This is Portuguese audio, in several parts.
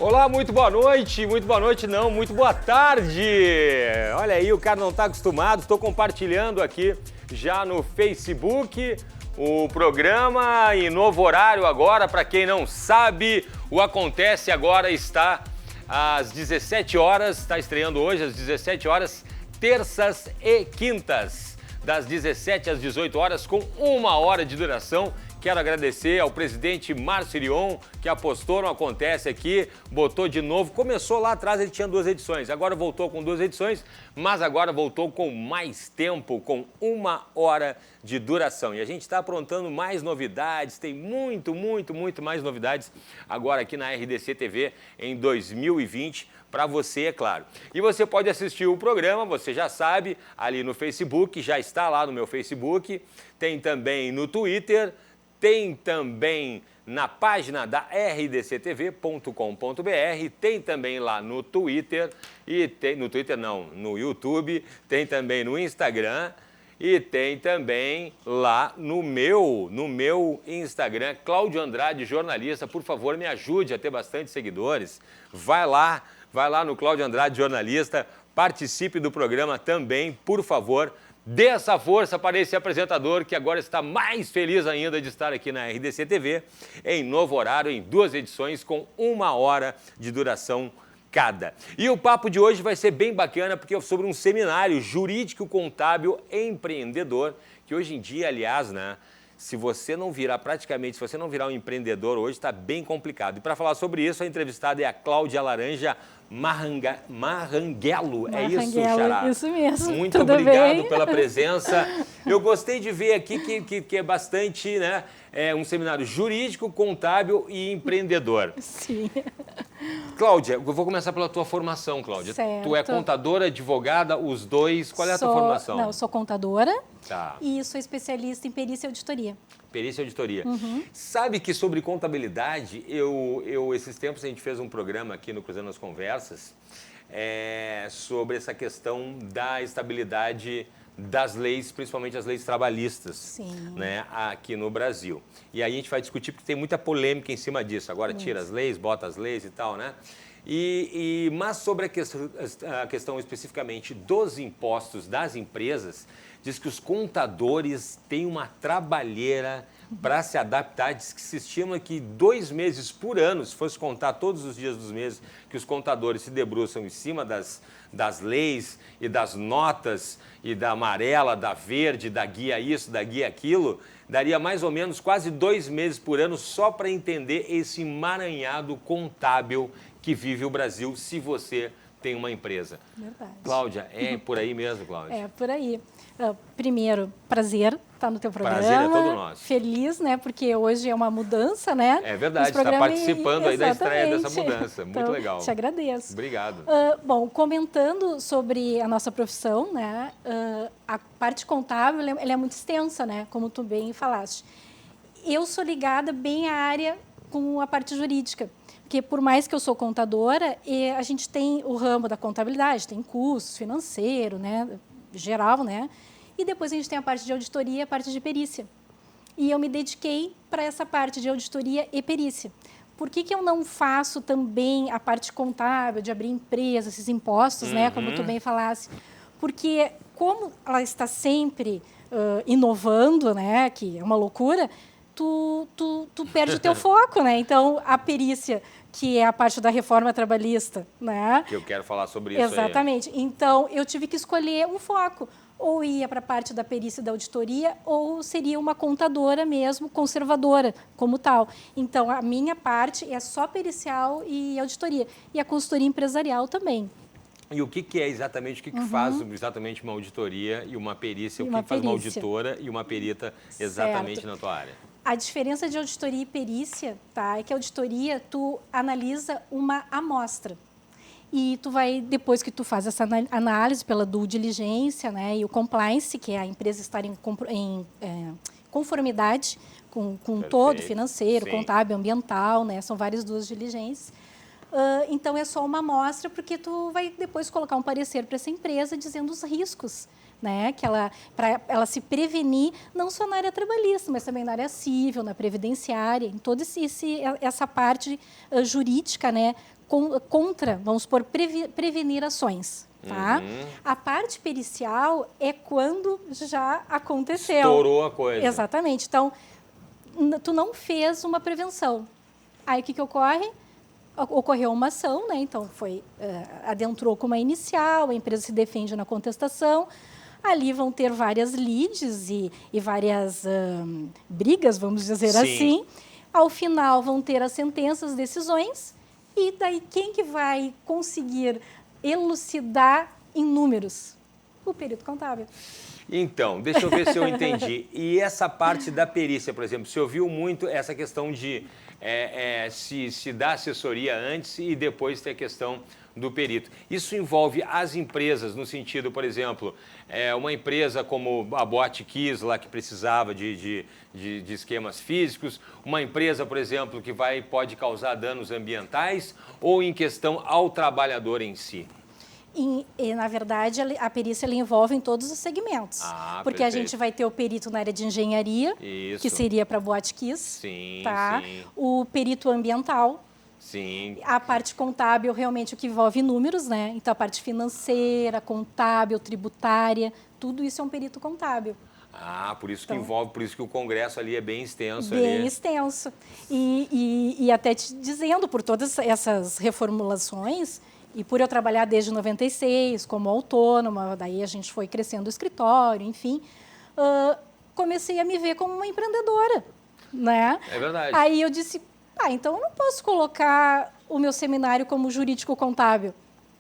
Olá, muito boa noite não, muito boa tarde. Olha aí, o cara não está acostumado, estou compartilhando aqui já no Facebook o programa em novo horário agora. Para quem não sabe, o Acontece Agora está às 17 horas, está estreando hoje às 17 horas, terças e quintas, das 17 às 18 horas, com 1 hora de duração. Quero agradecer ao presidente Márcio Irion, que apostou no Acontece aqui, botou de novo. Começou lá atrás, ele tinha 2 edições, agora voltou com 2 edições, mas agora voltou com mais tempo, com 1 hora de duração. E a gente está aprontando mais novidades, tem muito mais novidades agora aqui na RDC TV em 2020. Para você, é claro. E você pode assistir o programa, você já sabe, ali no Facebook, já está lá no meu Facebook, tem também no Twitter, tem também na página da rdctv.com.br, tem também lá no Twitter, e tem no Twitter não, no YouTube, tem também no Instagram e tem também lá no meu Instagram, Cláudio Andrade Jornalista. Por favor, me ajude a ter bastante seguidores. Vai lá no Cláudio Andrade Jornalista, participe do programa também, por favor. Dê essa força para esse apresentador que agora está mais feliz ainda de estar aqui na RDC TV, em novo horário, em 2 edições, com 1 hora de duração cada. E o papo de hoje vai ser bem bacana, porque é sobre um seminário jurídico, contábil, empreendedor, que hoje em dia, aliás, né, se você não virar um empreendedor hoje, está bem complicado. E para falar sobre isso, a entrevistada é a Cláudia Laranja Maranghello. É isso, Xará? Isso mesmo. Muito obrigado pela presença. Eu gostei de ver aqui que é bastante, né? É um seminário jurídico, contábil e empreendedor. Sim. Cláudia, eu vou começar pela tua formação, Cláudia. Certo. Tu é contadora, advogada, os dois. Qual é a tua formação? Não, eu sou contadora Tá. E sou especialista em perícia e auditoria. Perícia e auditoria. Uhum. Sabe que sobre contabilidade, esses tempos a gente fez um programa aqui no Cruzando as Conversas sobre essa questão da estabilidade das leis, principalmente as leis trabalhistas. Sim. Né, aqui no Brasil. E aí a gente vai discutir porque tem muita polêmica em cima disso. Agora tira as leis, bota as leis e tal, né? Mas sobre a questão especificamente dos impostos das empresas, diz que os contadores têm uma trabalheira para se adaptar. Diz que se estima que 2 meses por ano, se fosse contar todos os dias dos meses, que os contadores se debruçam em cima das leis e das notas, e da amarela, da verde, da guia isso, da guia aquilo, daria mais ou menos quase 2 meses por ano só para entender esse emaranhado contábil que vive o Brasil, se você tem uma empresa. Verdade. Cláudia, é por aí mesmo, Cláudia? É por aí. Primeiro, prazer estar no teu programa. Prazer é todo nosso. Feliz, né? Porque hoje é uma mudança, né? É verdade, está participando aí da estreia dessa mudança. Muito então, legal. Te agradeço. Obrigado. Bom, comentando sobre a nossa profissão, né? A parte contábil, ela é muito extensa, né? Como tu bem falaste. Eu sou ligada bem à área com a parte jurídica. Porque por mais que eu sou contadora, a gente tem o ramo da contabilidade, tem custos financeiro, né, geral, né? E depois a gente tem a parte de auditoria e a parte de perícia. E eu me dediquei para essa parte de auditoria e perícia. Por que eu não faço também a parte contábil, de abrir empresa, esses impostos, né, como tu bem falasse? Porque como ela está sempre inovando, né, que é uma loucura, tu perde o teu foco, né? Então, a perícia, que é a parte da reforma trabalhista, né? Que eu quero falar sobre isso. Exatamente. Aí. Então, eu tive que escolher um foco. Ou ia para a parte da perícia e da auditoria, ou seria uma contadora mesmo, conservadora, como tal. Então, a minha parte é só pericial e auditoria. E a consultoria empresarial também. E o que é exatamente, o que faz exatamente uma auditoria e uma perícia? O que faz uma auditora e uma perita exatamente na tua área? A diferença de auditoria e perícia, tá, é que a auditoria, tu analisa uma amostra. E tu vai, depois que tu faz essa análise pela due diligência, né, e o compliance, que é a empresa estar em conformidade com todo financeiro, contábil, ambiental, né, são várias duas diligências. Então, é só uma amostra, porque tu vai depois colocar um parecer para essa empresa dizendo os riscos, né? Para ela se prevenir, não só na área trabalhista, mas também na área civil, na previdenciária, em toda essa parte jurídica, né? Contra, vamos supor, prevenir ações. Tá? A parte pericial é quando já aconteceu. Estourou a coisa. Exatamente. Então, tu não fez uma prevenção. Aí, o que ocorre? Ocorreu uma ação, né? Então, adentrou com uma inicial, a empresa se defende na contestação. Ali vão ter várias lides e várias brigas, vamos dizer assim. Ao final, vão ter as sentenças, decisões. E daí, quem que vai conseguir elucidar em números? O perito contábil. Então, deixa eu ver se eu entendi. E essa parte da perícia, por exemplo, você ouviu muito essa questão de se dar assessoria antes e depois ter a questão do perito. Isso envolve as empresas, no sentido, por exemplo, uma empresa como a Boate lá, que precisava de esquemas físicos, uma empresa, por exemplo, que pode causar danos ambientais, ou em questão ao trabalhador em si? Na verdade, a perícia envolve em todos os segmentos. Porque perfeito. A gente vai ter o perito na área de engenharia, que seria para Boate Kiss. Tá? O perito ambiental. Sim. A parte contábil, realmente, o que envolve números, né? Então, a parte financeira, contábil, tributária, tudo isso é um perito contábil. Por isso que envolve, por isso que o congresso ali é bem extenso. Bem extenso. E até te dizendo, por todas essas reformulações, e por eu trabalhar desde 96 como autônoma, daí a gente foi crescendo o escritório, enfim, comecei a me ver como uma empreendedora, né? É verdade. Aí eu disse, então eu não posso colocar o meu seminário como jurídico contábil.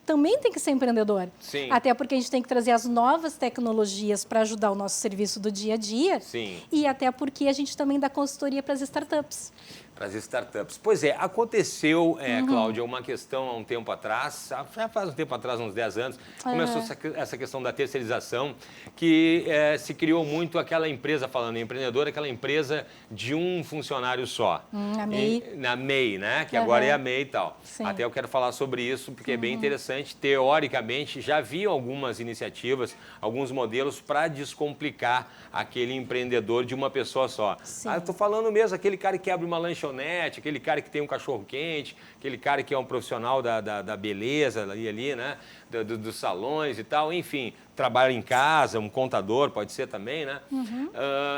Também tem que ser empreendedor. Sim. Até porque a gente tem que trazer as novas tecnologias para ajudar o nosso serviço do dia a dia. Sim. E até porque a gente também dá consultoria para as startups. Para as startups. Pois é, aconteceu, Cláudia, uma questão há um tempo atrás, já faz um tempo atrás, uns 10 anos, começou essa questão da terceirização, que se criou muito aquela empresa, falando em empreendedor, aquela empresa de um funcionário só. A MEI. Na MEI, né? Que agora é a MEI e tal. Sim. Até eu quero falar sobre isso, porque é bem interessante. Teoricamente, já havia algumas iniciativas, alguns modelos para descomplicar aquele empreendedor de uma pessoa só. Eu estou falando mesmo, aquele cara que abre uma lanchonete, aquele cara que tem um cachorro-quente, aquele cara que é um profissional da beleza ali, né? Dos salões e tal, enfim, trabalha em casa, um contador pode ser também, né?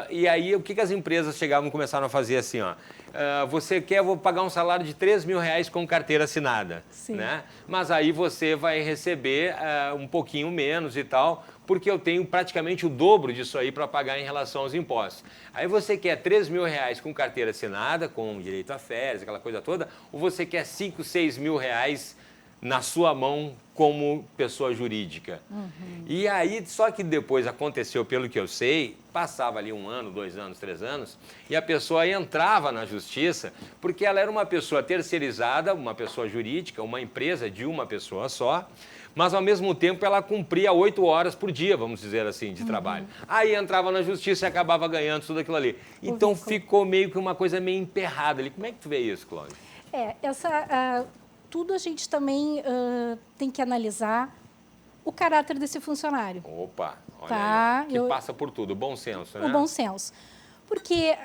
E aí, o que as empresas começaram a fazer assim, vou pagar um salário de R$3.000 com carteira assinada, né? Mas aí você vai receber um pouquinho menos e tal, porque eu tenho praticamente o dobro disso aí para pagar em relação aos impostos. Aí você quer R$3.000 com carteira assinada, com direito a férias, aquela coisa toda, ou você quer R$5.000, R$6.000 na sua mão como pessoa jurídica. E aí, só que depois aconteceu, pelo que eu sei, passava ali 1 ano, 2 anos, 3 anos, e a pessoa entrava na justiça porque ela era uma pessoa terceirizada, uma pessoa jurídica, uma empresa de uma pessoa só, mas ao mesmo tempo ela cumpria 8 horas por dia, vamos dizer assim, de trabalho. Aí entrava na justiça e acabava ganhando tudo aquilo ali. Então ficou meio que uma coisa meio emperrada ali. Como é que tu vê isso, Cláudia? Tudo a gente também tem que analisar o caráter desse funcionário. Opa, olha aí, que passa por tudo, o bom senso, né? O bom senso. Porque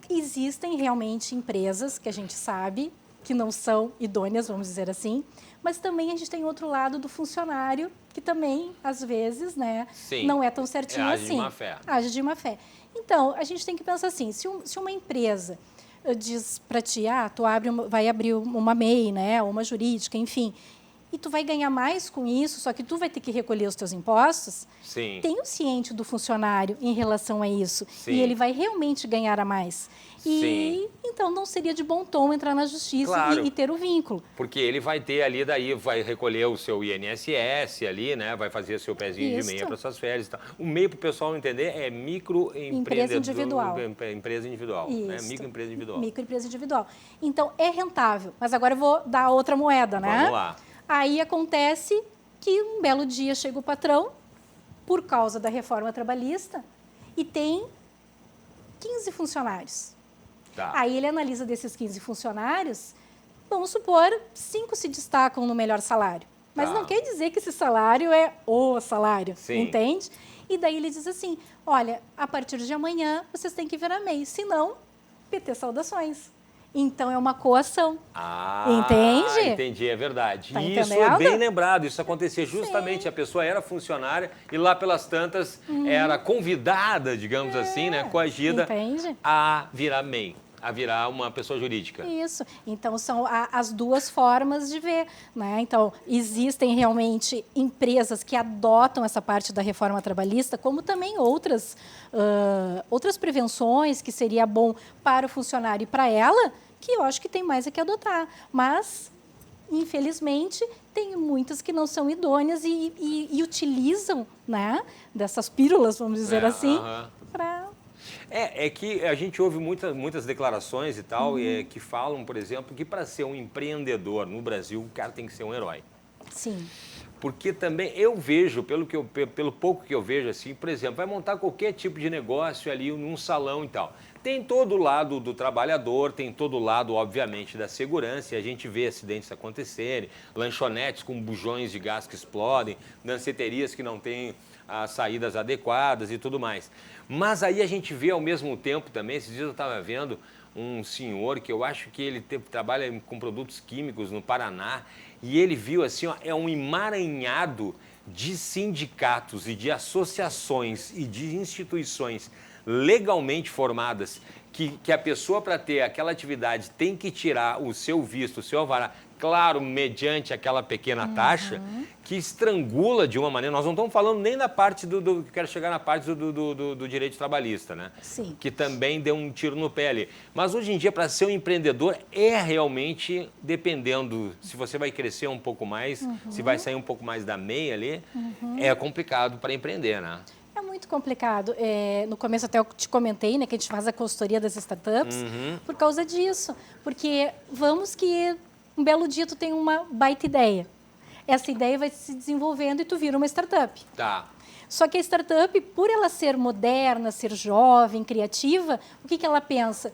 existem realmente empresas que a gente sabe que não são idôneas, vamos dizer assim, mas também a gente tem outro lado do funcionário que também, às vezes, né, não é tão certinho assim. Age de má fé. Age de má fé. Então, a gente tem que pensar assim, se uma empresa diz para ti, vai abrir uma MEI, né, ou uma jurídica, enfim, e tu vai ganhar mais com isso, só que tu vai ter que recolher os teus impostos, tenha o ciente do funcionário em relação a isso, e ele vai realmente ganhar a mais. E então não seria de bom tom entrar na justiça e ter o vínculo. Porque ele vai ter ali, daí vai recolher o seu INSS ali, né? Vai fazer seu pezinho de meia para suas férias e tal. O meio para o pessoal entender é empresa individual. Empresa individual, né? Microempresa individual. Microempresa individual. Então é rentável, mas agora eu vou dar outra moeda, né? Vamos lá. Aí acontece que um belo dia chega o patrão, por causa da reforma trabalhista, e tem 15 funcionários. Aí ele analisa desses 15 funcionários, vamos supor, 5 se destacam no melhor salário. Mas não quer dizer que esse salário é o salário, entende? E daí ele diz assim, olha, a partir de amanhã vocês têm que virar MEI, senão, PT saudações. Então, é uma coação. Entende? Entendi, é verdade. Tá Isso entendendo? é bem lembrado, isso acontecia justamente, a pessoa era funcionária e lá pelas tantas era convidada, digamos assim, né, coagida a virar MEI, a virar uma pessoa jurídica. Isso. Então, são as duas formas de ver, né? Então, existem realmente empresas que adotam essa parte da reforma trabalhista, como também outras prevenções que seria bom para o funcionário e para ela, que eu acho que tem mais a que adotar. Mas, infelizmente, tem muitas que não são idôneas e utilizam, né, dessas pílulas, vamos dizer assim, para... É que a gente ouve muitas declarações e tal, que falam, por exemplo, que para ser um empreendedor no Brasil, o cara tem que ser um herói. Sim. Porque também eu vejo, pelo pouco que eu vejo, assim, por exemplo, vai montar qualquer tipo de negócio ali num salão e tal. Tem todo o lado do trabalhador, tem todo o lado, obviamente, da segurança, e a gente vê acidentes acontecerem, lanchonetes com bujões de gás que explodem, danceterias que não têm as saídas adequadas e tudo mais. Mas aí a gente vê ao mesmo tempo também, esses dias eu estava vendo um senhor que eu acho que ele trabalha com produtos químicos no Paraná, e ele viu assim, ó, é um emaranhado de sindicatos e de associações e de instituições legalmente formadas que a pessoa, para ter aquela atividade, tem que tirar o seu visto, o seu alvará, claro, mediante aquela pequena taxa, que estrangula de uma maneira. Nós não estamos falando nem da parte quero chegar na parte do direito trabalhista, né? Sim. Que também deu um tiro no pé ali. Mas hoje em dia, para ser um empreendedor, é realmente, dependendo se você vai crescer um pouco mais, se vai sair um pouco mais da meia ali, é complicado para empreender, né? É muito complicado. No começo até eu te comentei, né, que a gente faz a consultoria das startups por causa disso. Porque vamos que um belo dia tu tem uma baita ideia. Essa ideia vai se desenvolvendo e tu vira uma startup. Tá. Só que a startup, por ela ser moderna, ser jovem, criativa, o que ela pensa?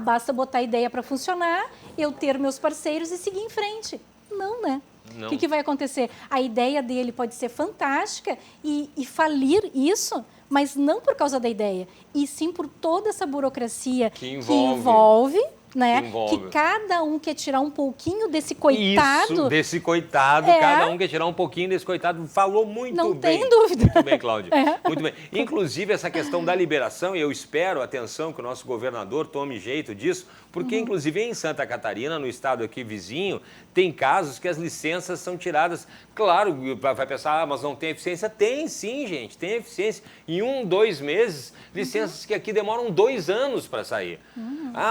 Basta botar a ideia para funcionar, eu ter meus parceiros e seguir em frente. Não, né? Não. O que vai acontecer? A ideia dele pode ser fantástica e falir isso, mas não por causa da ideia, e sim por toda essa burocracia que envolve, né? Que cada um quer tirar um pouquinho desse coitado. Isso, desse coitado, cada um quer tirar um pouquinho desse coitado. Falou muito bem. Não tem dúvida. Muito bem, Cláudia. Muito bem. Inclusive, essa questão da liberação, e eu espero, atenção, que o nosso governador tome jeito disso, porque, inclusive, em Santa Catarina, no estado aqui vizinho, tem casos que as licenças são tiradas. Claro, vai pensar, mas não tem eficiência? Tem sim, gente, tem eficiência. Em 1, 2 meses, licenças que aqui demoram 2 anos para sair.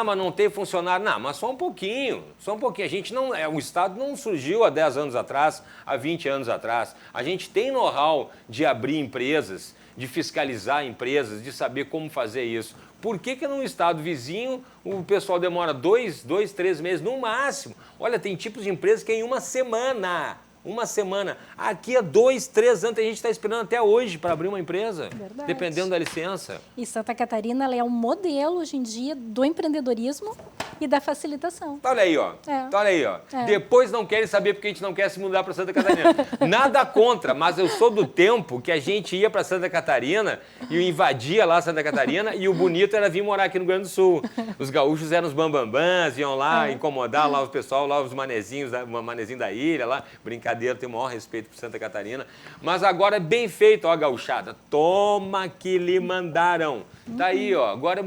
Mas não tem funcionário. Não, mas só um pouquinho, só um pouquinho. A gente não, o Estado não surgiu há 10 anos atrás, há 20 anos atrás. A gente tem know-how de abrir empresas, de fiscalizar empresas, de saber como fazer isso. Por que num estado vizinho o pessoal demora 2, 3 meses no máximo? Olha, tem tipos de empresas que é em uma semana. Uma semana. Aqui há 2, 3 anos, a gente está esperando até hoje para abrir uma empresa. Verdade. Dependendo da licença. E Santa Catarina ela é um modelo hoje em dia do empreendedorismo e da facilitação. Olha aí, ó. Olha aí, ó. Depois não querem saber porque a gente não quer se mudar para Santa Catarina. Nada contra, mas eu sou do tempo que a gente ia para Santa Catarina e invadia lá Santa Catarina e o bonito era vir morar aqui no Rio Grande do Sul. Os gaúchos eram os bambambãs, iam lá incomodar lá o pessoal, lá os manezinhos da ilha, lá, brincadeira, tenho o maior respeito por Santa Catarina. Mas agora é bem feito, ó, gauchada. Toma que lhe mandaram. Tá aí, ó. Agora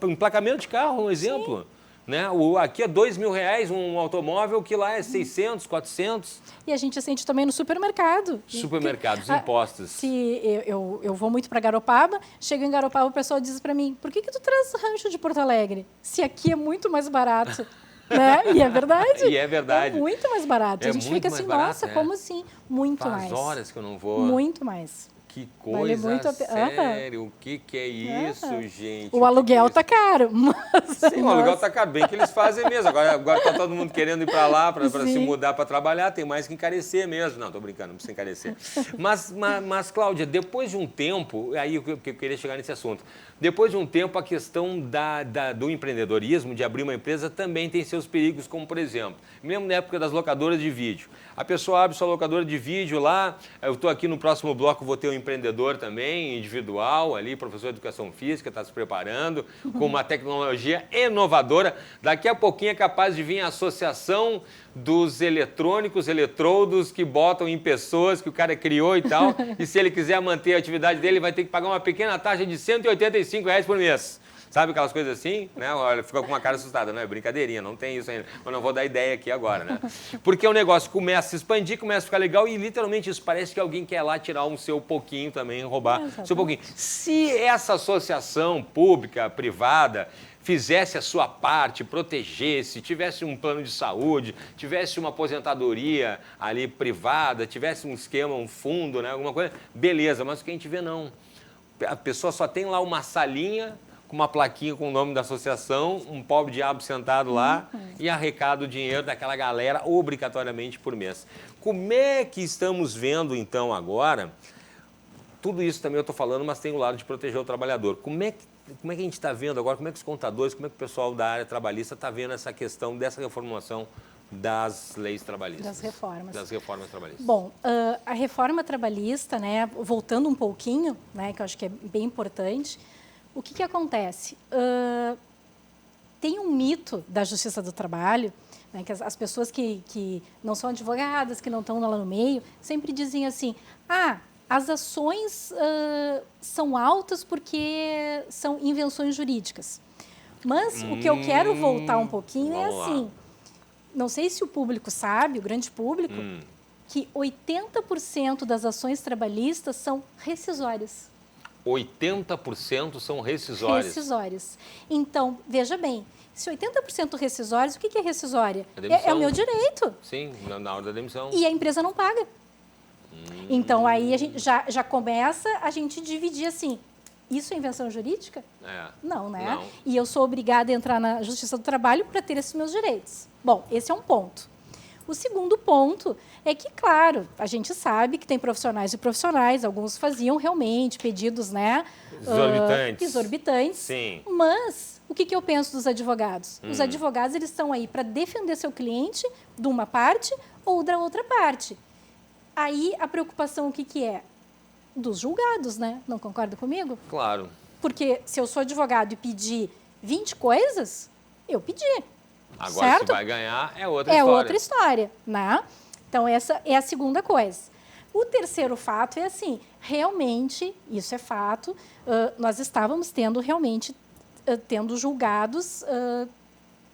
emplacamento de carro, um exemplo. Né? Aqui é R$2.000 um automóvel, que lá é 600, 400. E a gente sente também no supermercado. Supermercados, impostos. Se eu vou muito para Garopaba, chego em Garopaba, o pessoal diz para mim, por que tu traz rancho de Porto Alegre? Se aqui é muito mais barato. Né? E é verdade. E é verdade. É muito mais barato. É a gente fica assim, barato, nossa, como assim? Muito mais. Faz horas que eu não vou. Muito mais. Que coisa muito sério, o que é isso, gente? O aluguel tá caro, mas... Sim, o aluguel tá caro, bem que eles fazem mesmo. Agora tá todo mundo querendo ir para lá para se mudar para trabalhar, tem mais que encarecer mesmo. Não, tô brincando, não precisa encarecer. Mas Cláudia, depois de um tempo, aí eu queria chegar nesse assunto, depois de um tempo a questão do empreendedorismo, de abrir uma empresa, também tem seus perigos, como por exemplo, mesmo na época das locadoras de vídeo. A pessoa abre sua locadora de vídeo lá, eu estou aqui no próximo bloco, vou ter um empreendedor também, individual, ali, professor de educação física, está se preparando, com uma tecnologia inovadora. Daqui a pouquinho é capaz de vir a associação dos eletrônicos, eletrodos que botam em pessoas, que o cara criou e tal, e se ele quiser manter a atividade dele, vai ter que pagar uma pequena taxa de R$185 por mês. Sabe aquelas coisas assim, né? Olha, fica com uma cara assustada, não é brincadeirinha, não tem isso ainda. Mas não vou dar ideia aqui agora, né? Porque o negócio começa a se expandir, começa a ficar legal e literalmente isso parece que alguém quer lá tirar um seu pouquinho também, roubar o seu pouquinho. Se essa associação pública, privada, fizesse a sua parte, protegesse, tivesse um plano de saúde, tivesse uma aposentadoria ali privada, tivesse um esquema, um fundo, né? Alguma coisa, beleza, mas o que a gente vê não. A pessoa só tem lá uma salinha com uma plaquinha com o nome da associação, um pobre diabo sentado lá e arrecada o dinheiro daquela galera obrigatoriamente por mês. Como é que estamos vendo, então, agora? Tudo isso também eu estou falando, mas tem o lado de proteger o trabalhador. Como é que a gente está vendo agora, como é que os contadores, como é que o pessoal da área trabalhista está vendo essa questão dessa reformulação das leis trabalhistas? Das reformas. Das reformas trabalhistas. Bom, a reforma trabalhista, né, voltando um pouquinho, né, que eu acho que é bem importante, o que acontece? Tem um mito da Justiça do Trabalho, né, que as pessoas que não são advogadas, que não estão lá no meio, sempre dizem assim, as ações são altas porque são invenções jurídicas. Mas o que eu quero voltar um pouquinho é assim, não sei se o público sabe, o grande público, que 80% das ações trabalhistas são rescisórias. 80% são rescisórias. Rescisórias. Então, veja bem, se 80% rescisórias, o que é rescisória? É o meu direito. Sim, na hora da demissão. E a empresa não paga. Então, aí a gente já começa a gente dividir assim, isso é invenção jurídica? Não, né? Não. E eu sou obrigada a entrar na Justiça do Trabalho para ter esses meus direitos. Bom, esse é um ponto. O segundo ponto é que, claro, a gente sabe que tem profissionais e profissionais, alguns faziam realmente pedidos, né? Exorbitantes. Sim. Mas o que eu penso dos advogados? Os advogados, eles estão aí para defender seu cliente de uma parte ou da outra parte. Aí a preocupação o que é? Dos julgados, né? Não concorda comigo? Claro. Porque se eu sou advogado e pedir 20 coisas, eu pedi. Agora, certo? Se vai ganhar, é outra história. É outra história, né? Então, essa é a segunda coisa. O terceiro fato é assim, realmente, isso é fato, nós estávamos tendo julgados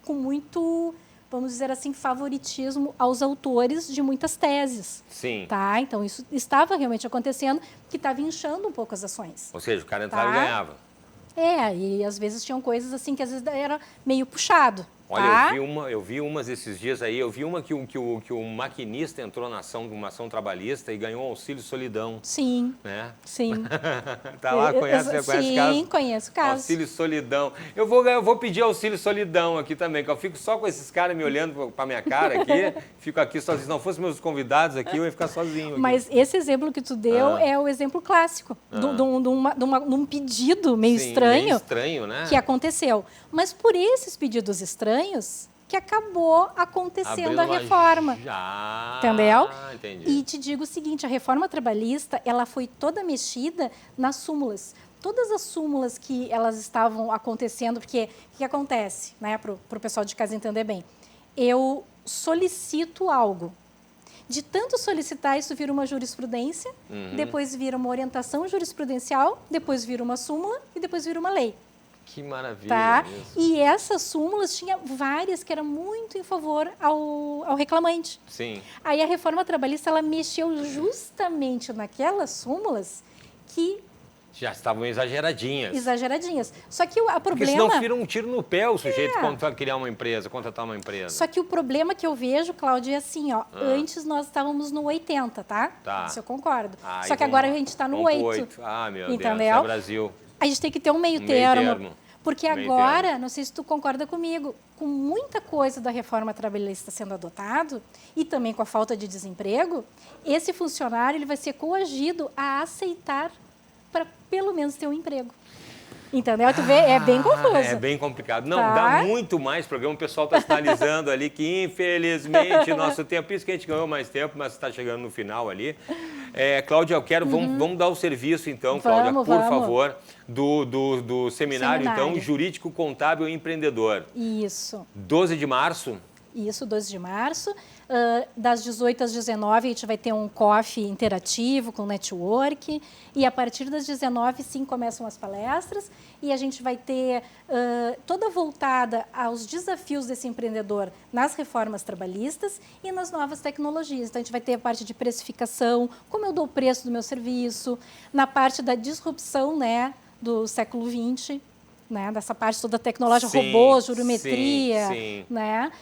com muito, vamos dizer assim, favoritismo aos autores de muitas teses. Sim. Tá? Então, isso estava realmente acontecendo, que estava inchando um pouco as ações. Ou seja, o cara entrava e ganhava. E às vezes tinham coisas assim que às vezes era meio puxado. Olha, tá? eu vi umas esses dias aí, eu vi uma que o maquinista entrou numa ação trabalhista e ganhou um auxílio solidão. Sim, né? Sim. Tá lá, conhece o caso? Sim, conheço o caso. Auxílio solidão. Eu vou pedir auxílio solidão aqui também, que eu fico só com esses caras me olhando pra minha cara aqui, fico aqui sozinho. Se não fossem meus convidados aqui, eu ia ficar sozinho aqui. Mas esse exemplo que tu deu é o exemplo clássico de um pedido meio estranho. Meio estranho, né? Que aconteceu. Mas por esses pedidos estranhos que acabou acontecendo a reforma. Entendeu? Entendi. E te digo o seguinte, a reforma trabalhista, ela foi toda mexida nas súmulas. Todas as súmulas que elas estavam acontecendo, porque o que acontece, né, para o pessoal de casa entender bem? Eu solicito algo. De tanto solicitar, isso vira uma jurisprudência, depois vira uma orientação jurisprudencial, depois vira uma súmula e depois vira uma lei. Que maravilha. Tá? Isso. E essas súmulas, tinha várias que eram muito em favor ao reclamante. Sim. Aí a reforma trabalhista, ela mexeu justamente naquelas súmulas que Já estavam exageradinhas. Exageradinhas. Só que o Porque problema... senão vira um tiro no pé o sujeito quando vai criar uma empresa, contratar uma empresa. Só que o problema que eu vejo, Cláudia, é assim, ó. Antes nós estávamos no 80, tá? Tá. Isso eu concordo. Ah, Só que agora a gente está no 8. Ah, meu Deus, entendeu? é Brasil. A gente tem que ter um meio termo. Porque agora, não sei se tu concorda comigo, com muita coisa da reforma trabalhista sendo adotado e também com a falta de desemprego, esse funcionário ele vai ser coagido a aceitar para pelo menos ter um emprego. Entendeu? Tu vê, é bem confuso. É bem complicado. Não, Tá? dá muito mais programa. O pessoal está sinalizando ali que, infelizmente, nosso tempo, isso que a gente ganhou mais tempo, mas está chegando no final ali. Cláudia, eu quero, vamos dar o serviço, então, Cláudia, por favor, do seminário, então, Jurídico, Contábil e Empreendedor. Isso. 12 de março? Isso, 12 de março. Das 18 às 19 a gente vai ter um coffee interativo com network e a partir das 19 sim começam as palestras e a gente vai ter toda voltada aos desafios desse empreendedor nas reformas trabalhistas e nas novas tecnologias. Então a gente vai ter a parte de precificação, como eu dou o preço do meu serviço, na parte da disrupção, né, do século XX. Né, dessa parte toda tecnológica, robôs, jurometria, né,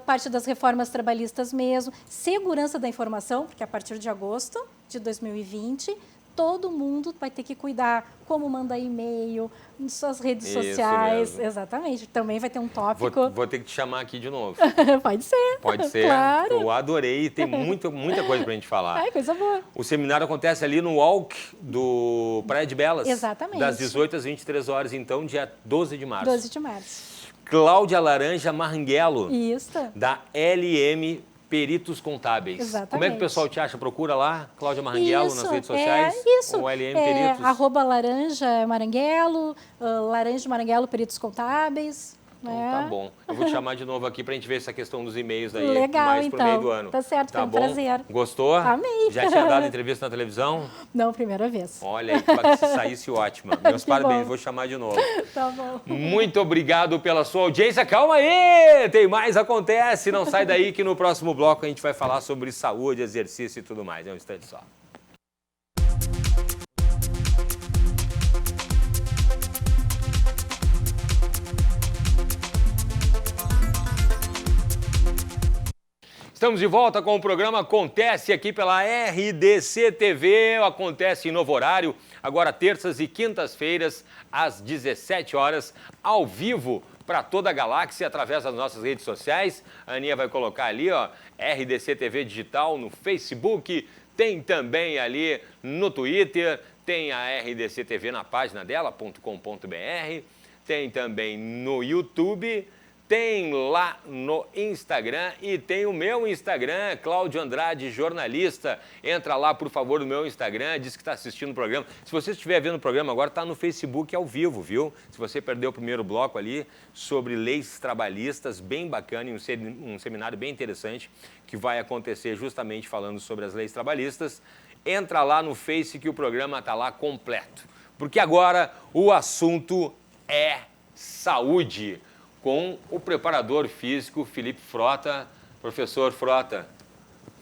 parte das reformas trabalhistas mesmo, segurança da informação, porque a partir de agosto de 2020, todo mundo vai ter que cuidar como mandar e-mail, suas redes sociais. Mesmo. Exatamente. Também vai ter um tópico. Vou ter que te chamar aqui de novo. Pode ser. Pode ser. Claro. Eu adorei. Tem muita coisa pra gente falar. Ai, coisa boa. O seminário acontece ali no Walk do Praia de Belas. Exatamente. Das 18 às 23 horas, então, dia 12 de março. 12 de março. Cláudia Laranja Maranghello. Isso. Da LM Peritos Contábeis. Exatamente. Como é que o pessoal te acha? Procura lá, Cláudia Maranghello, nas redes sociais? Isso. Ou LM Peritos? @laranja Maranghello, Laranja Maranghello Peritos Contábeis. Então, tá bom. Eu vou te chamar de novo aqui pra gente ver essa questão dos e-mails aí. Legal, mais pro meio do ano. Tá certo, tá foi um bom? prazer. Gostou? Amei. Já tinha dado entrevista na televisão? Não, primeira vez. Olha aí, que saísse ótima. Meus parabéns, bom. vou chamar de novo. Tá bom. Muito obrigado pela sua audiência. Calma aí, tem mais, acontece. Não sai daí que no próximo bloco a gente vai falar sobre saúde, exercício e tudo mais. É um instante só. Estamos de volta com o programa Acontece aqui pela RDC TV. Acontece em novo horário, agora terças e quintas-feiras, às 17 horas, ao vivo para toda a galáxia, através das nossas redes sociais. A Aninha vai colocar ali, ó, RDC TV Digital no Facebook, tem também ali no Twitter, tem a RDC TV na página dela, .com.br, tem também no YouTube, tem lá no Instagram e tem o meu Instagram, Cláudio Andrade Jornalista. Entra lá, por favor, no meu Instagram, diz que está assistindo o programa. Se você estiver vendo o programa agora, está no Facebook ao vivo, viu? Se você perdeu o primeiro bloco ali sobre leis trabalhistas, bem bacana, e um seminário bem interessante que vai acontecer justamente falando sobre as leis trabalhistas, entra lá no Face que o programa está lá completo. Porque agora o assunto é saúde, com o preparador físico Felipe Frota. Professor Frota,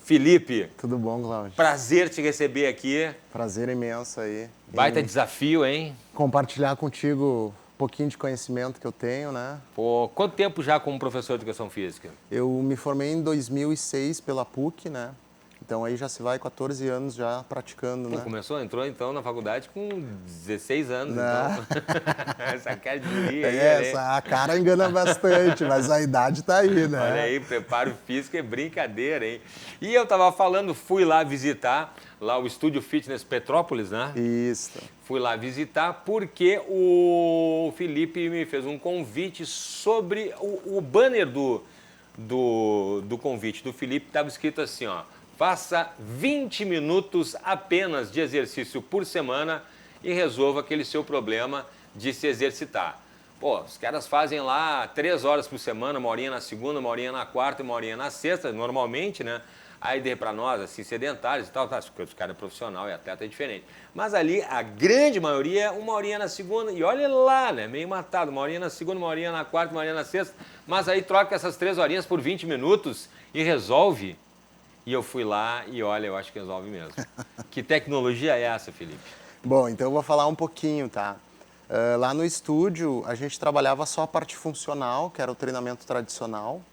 Felipe. Tudo bom, Cláudio? Prazer te receber aqui. Prazer imenso aí. Baita desafio, hein? Compartilhar contigo um pouquinho de conhecimento que eu tenho, né? Pô, quanto tempo já como professor de educação física? Eu me formei em 2006 pela PUC, né? Então aí já se vai 14 anos já praticando, né? Entrou então na faculdade com 16 anos, não. Então. Essa cara de guri aí, a cara engana bastante, mas a idade tá aí, né? Olha aí, preparo físico é brincadeira, hein? E eu tava falando, fui lá visitar lá o Estúdio Fitness Petrópolis, né? Isso. Fui lá visitar porque o Felipe me fez um convite sobre o banner do convite do Felipe, estava escrito assim, ó: faça 20 minutos apenas de exercício por semana e resolva aquele seu problema de se exercitar. Pô, os caras fazem lá 3 horas por semana, uma horinha na segunda, uma horinha na quarta e uma horinha na sexta, normalmente, né? Aí, para nós, assim, sedentários e tal, tá, os caras é profissional e atleta é diferente. Mas ali, a grande maioria, uma horinha na segunda, e olha lá, né? Meio matado, uma horinha na segunda, uma horinha na quarta, uma horinha na sexta, mas aí troca essas 3 horinhas por 20 minutos e resolve. E eu fui lá e olha, eu acho que resolve mesmo. Que tecnologia é essa, Felipe? Bom, então eu vou falar um pouquinho, tá? Lá no estúdio, a gente trabalhava só a parte funcional, que era o treinamento tradicional.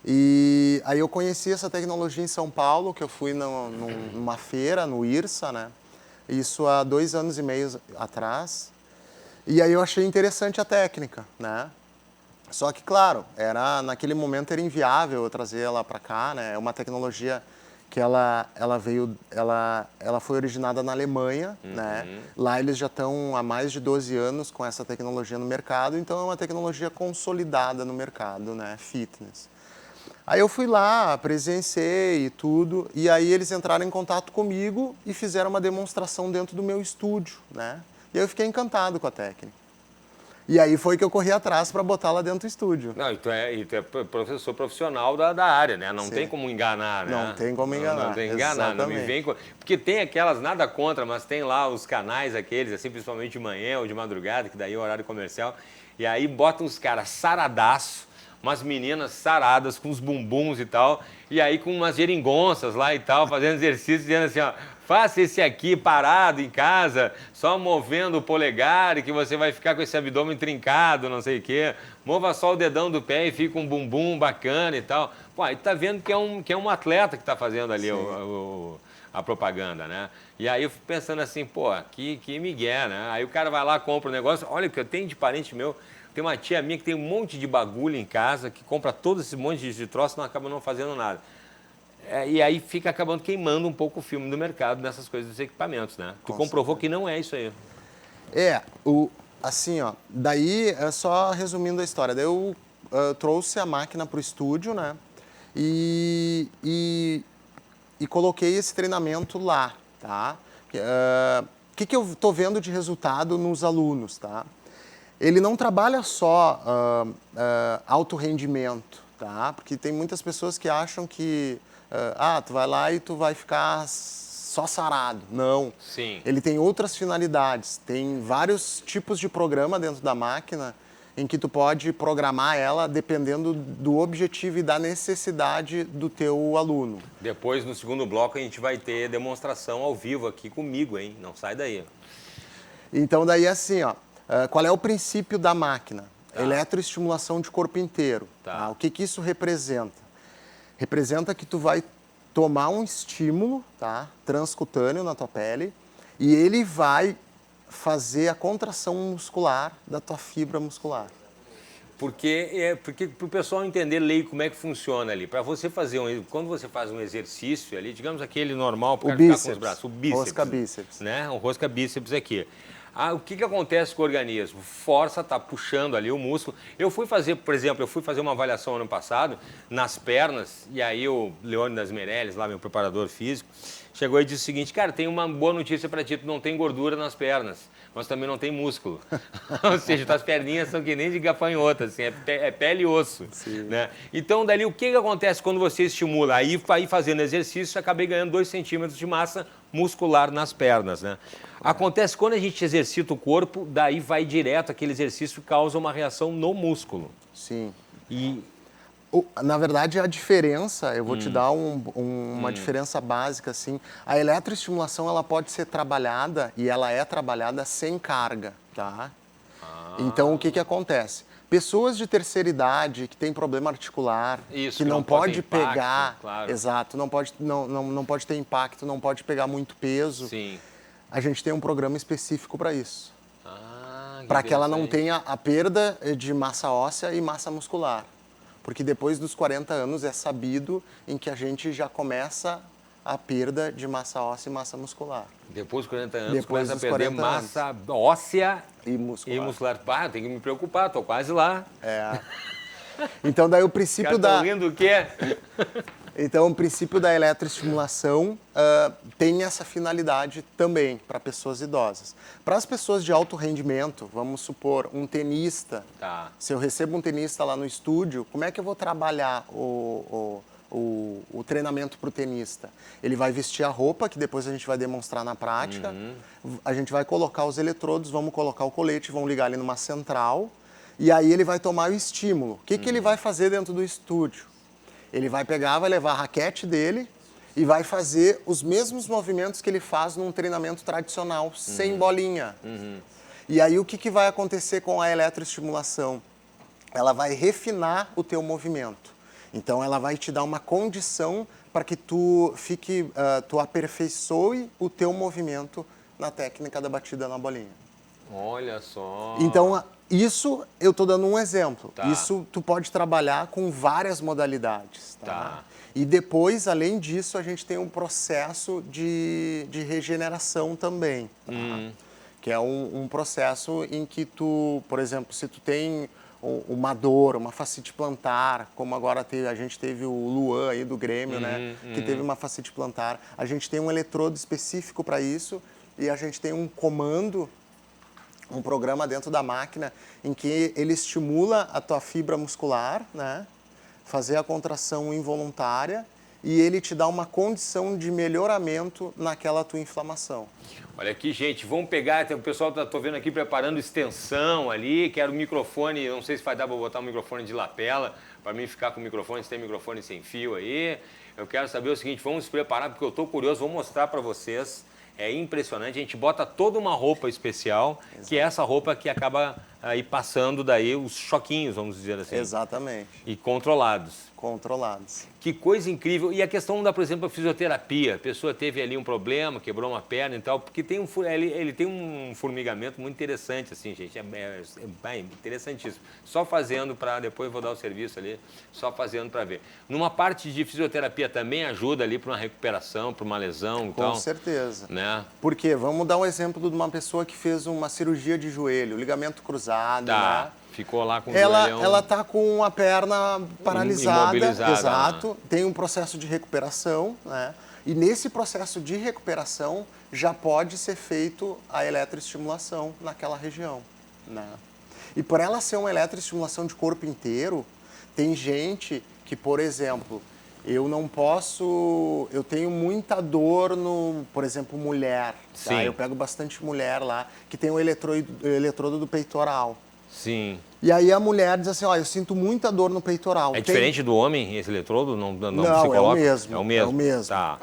E aí eu conheci essa tecnologia em São Paulo, que eu fui numa feira, no IRSA, né? Isso há 2 anos e meio atrás. E aí eu achei interessante a técnica, né? Só que, claro, naquele momento era inviável eu trazer ela para cá, né? É uma tecnologia que ela foi originada na Alemanha, né? Lá eles já estão há mais de 12 anos com essa tecnologia no mercado, então é uma tecnologia consolidada no mercado, né? Fitness. Aí eu fui lá, presenciei e tudo, e aí eles entraram em contato comigo e fizeram uma demonstração dentro do meu estúdio, né? E aí eu fiquei encantado com a técnica. E aí foi que eu corri atrás para botar lá dentro do estúdio. Não, e tu é professor profissional da área, né? Não tem como enganar, né? Não tem como enganar. Não tem como enganar, não me vem com... Porque tem aquelas, nada contra, mas tem lá os canais aqueles, assim, principalmente de manhã ou de madrugada, que daí é horário comercial, e aí botam os caras saradaço, umas meninas saradas com os bumbuns e tal, e aí com umas geringonças lá e tal, fazendo exercício, dizendo assim, ó, faça esse aqui parado em casa, só movendo o polegar e que você vai ficar com esse abdômen trincado, não sei o quê. Mova só o dedão do pé e fica um bumbum bacana e tal. Pô, aí tá vendo que é um atleta que tá fazendo ali a propaganda, né? E aí eu fico pensando assim, pô, que migué, né? Aí o cara vai lá, compra o negócio, olha o que eu tenho de parente meu, tem uma tia minha que tem um monte de bagulho em casa, que compra todo esse monte de troço e não acaba não fazendo nada. E aí fica acabando queimando um pouco o filme do mercado nessas coisas dos equipamentos, né? Tu comprovou que não é isso aí. Assim, ó, daí, só resumindo a história, daí eu trouxe a máquina para o estúdio, né? E coloquei esse treinamento lá, tá? O que eu tô vendo de resultado nos alunos, tá? Ele não trabalha só alto rendimento, tá? Porque tem muitas pessoas que acham que tu vai lá e tu vai ficar só sarado. Não. Sim. Ele tem outras finalidades. Tem vários tipos de programa dentro da máquina em que tu pode programar ela dependendo do objetivo e da necessidade do teu aluno. Depois, no segundo bloco, a gente vai ter demonstração ao vivo aqui comigo, hein? Não sai daí. Então, daí assim, ó, qual é o princípio da máquina? Tá. Eletroestimulação de corpo inteiro. Tá. O que isso representa? Representa que tu vai tomar um estímulo, tá, transcutâneo na tua pele e ele vai fazer a contração muscular da tua fibra muscular. Porque para o pessoal entender leigo como é que funciona ali. Para você fazer quando você faz um exercício ali, digamos aquele normal, para ficar com os braços, o bíceps. Rosca bíceps. Né? O rosca bíceps aqui. O que acontece com o organismo? Força está puxando ali o músculo. Eu fui fazer, por exemplo, uma avaliação ano passado nas pernas, e aí o Leônidas Meirelles, lá meu preparador físico, chegou e disse o seguinte, cara, tem uma boa notícia para ti, tu não tem gordura nas pernas, mas também não tem músculo. Ou seja, tuas perninhas são que nem de gafanhoto, assim, é pele e osso. Né? Então, dali, o que acontece quando você estimula? Aí fazendo exercício, eu acabei ganhando 2 centímetros de massa muscular nas pernas, né? Acontece quando a gente exercita o corpo, daí vai direto, aquele exercício causa uma reação no músculo. Sim. E... Na verdade, a diferença, eu vou te dar uma diferença básica, assim. A eletroestimulação, ela pode ser trabalhada, e ela é trabalhada sem carga, tá? Então, o que acontece? Pessoas de terceira idade, que têm problema articular, que não pode pegar... Claro. Exato, não pode ter impacto, não pode pegar muito peso. Sim. A gente tem um programa específico para isso. Para que ela não tenha a perda de massa óssea e massa muscular. Porque depois dos 40 anos é sabido em que a gente já começa a perda de massa óssea e massa muscular. Depois dos 40 anos começa a perder massa óssea e muscular. Tem que me preocupar, estou quase lá. Então daí o princípio da... rindo o quê? Então, o princípio da eletroestimulação tem essa finalidade também para pessoas idosas. Para as pessoas de alto rendimento, vamos supor, um tenista, se eu recebo um tenista lá no estúdio, como é que eu vou trabalhar o treinamento para o tenista? Ele vai vestir a roupa, que depois a gente vai demonstrar na prática, a gente vai colocar os eletrodos, vamos colocar o colete, vamos ligar ele numa central, e aí ele vai tomar o estímulo. O que ele vai fazer dentro do estúdio? Ele vai pegar, vai levar a raquete dele e vai fazer os mesmos movimentos que ele faz num treinamento tradicional, sem bolinha. E aí o que vai acontecer com a eletroestimulação? Ela vai refinar o teu movimento. Então ela vai te dar uma condição para que tu aperfeiçoe o teu movimento na técnica da batida na bolinha. Olha só. Então, isso eu estou dando um exemplo. Tá. Isso tu pode trabalhar com várias modalidades. Tá. E depois, além disso, a gente tem um processo de regeneração também. Tá? Que é um processo em que tu, por exemplo, se tu tem uma dor, uma fascite plantar, como agora a gente teve o Luan aí do Grêmio, né? Que teve uma fascite plantar. A gente tem um eletrodo específico para isso e a gente tem um comando, um programa dentro da máquina em que ele estimula a tua fibra muscular, né? Fazer a contração involuntária e ele te dá uma condição de melhoramento naquela tua inflamação. Olha aqui, gente, vamos pegar, o pessoal tô vendo aqui preparando extensão ali, quero o microfone, não sei se vai dar para botar um microfone de lapela, para mim ficar com o microfone, se tem microfone sem fio aí. Eu quero saber o seguinte, vamos se preparar, porque eu estou curioso, vou mostrar para vocês. É impressionante, a gente bota toda uma roupa especial, que é essa roupa que acaba aí passando daí os choquinhos, vamos dizer assim. Exatamente. E controlados. Controlados. Que coisa incrível. E a questão da, por exemplo, a fisioterapia. A pessoa teve ali um problema, quebrou uma perna e tal, porque tem ele tem um formigamento muito interessante, assim, gente. É interessantíssimo. Só fazendo para, depois eu vou dar o serviço ali, só fazendo para ver. Numa parte de fisioterapia também ajuda ali para uma recuperação, para uma lesão e tal. Com certeza. Né? Porque vamos dar um exemplo de uma pessoa que fez uma cirurgia de joelho, ligamento cruzado, tá. né? Ficou lá com o joelhão... Ela tá com a perna paralisada, exato. Né? Tem um processo de recuperação, né? E nesse processo de recuperação já pode ser feito a eletroestimulação naquela região, né? E por ela ser uma eletroestimulação de corpo inteiro, tem gente que, por exemplo, eu tenho muita dor no, por exemplo, mulher, tá? Eu pego bastante mulher lá que tem o eletrodo do peitoral. Sim. E aí a mulher diz assim, ó, eu sinto muita dor no peitoral. É diferente do homem esse eletrodo? Não, não, é o mesmo. É o mesmo. É o mesmo. Tá.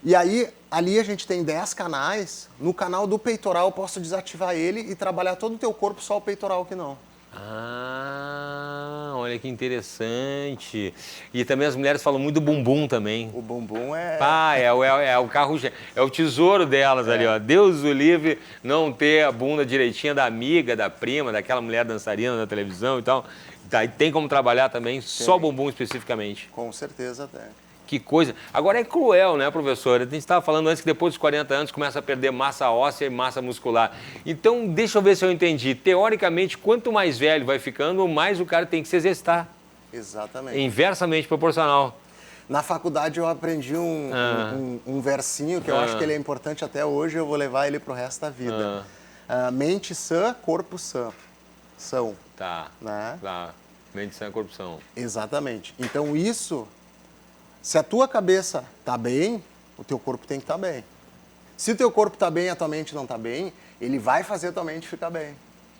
E aí, ali a gente tem 10 canais. No canal do peitoral eu posso desativar ele e trabalhar todo o teu corpo, só o peitoral que não. Ah, olha que interessante. E também as mulheres falam muito do bumbum também. O bumbum é... Pá, é o carro, é o tesouro delas ali, ó. Deus o livre não ter a bunda direitinha da amiga, da prima, daquela mulher dançarina na televisão e tal. Daí tem como trabalhar também, só bumbum especificamente. Com certeza tem. Que coisa. Agora é cruel, né, professor? A gente estava falando antes que depois dos 40 anos começa a perder massa óssea e massa muscular. Então, deixa eu ver se eu entendi. Teoricamente, quanto mais velho vai ficando, mais o cara tem que se exercitar. Exatamente. É inversamente proporcional. Na faculdade eu aprendi um versinho que eu acho que ele é importante até hoje, eu vou levar ele pro resto da vida. Mente sã, corpo sã. São. Tá. Né? Tá. Mente sã, corpo são. Exatamente. Então isso... Se a tua cabeça está bem, o teu corpo tem que estar bem. Se o teu corpo está bem e a tua mente não está bem, ele vai fazer a tua mente ficar bem.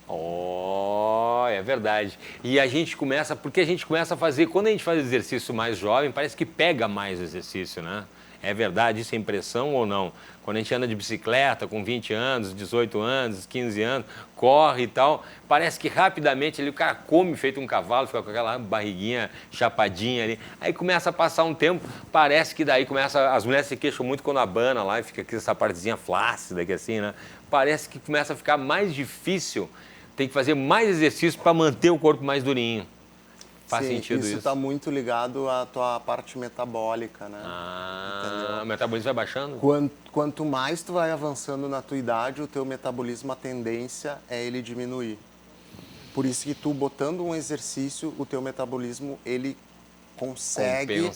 Oh, é verdade. E a gente começa, porque a gente começa a fazer, quando a gente faz exercício mais jovem, parece que pega mais o exercício, né? É verdade, isso é impressão ou não? Quando a gente anda de bicicleta com 20 anos, 18 anos, 15 anos, corre e tal, parece que rapidamente ali, o cara come feito um cavalo, fica com aquela barriguinha chapadinha ali. Aí começa a passar um tempo, parece que daí começa... As mulheres se queixam muito quando abana lá e fica aqui essa partezinha flácida aqui assim, né? Parece que começa a ficar mais difícil, tem que fazer mais exercício para manter o corpo mais durinho. Faz sentido isso. Isso está muito ligado à tua parte metabólica, né? Ah, o metabolismo vai baixando? Quanto mais tu vai avançando na tua idade, o teu metabolismo, a tendência é ele diminuir. Por isso que tu, botando um exercício, o teu metabolismo, ele consegue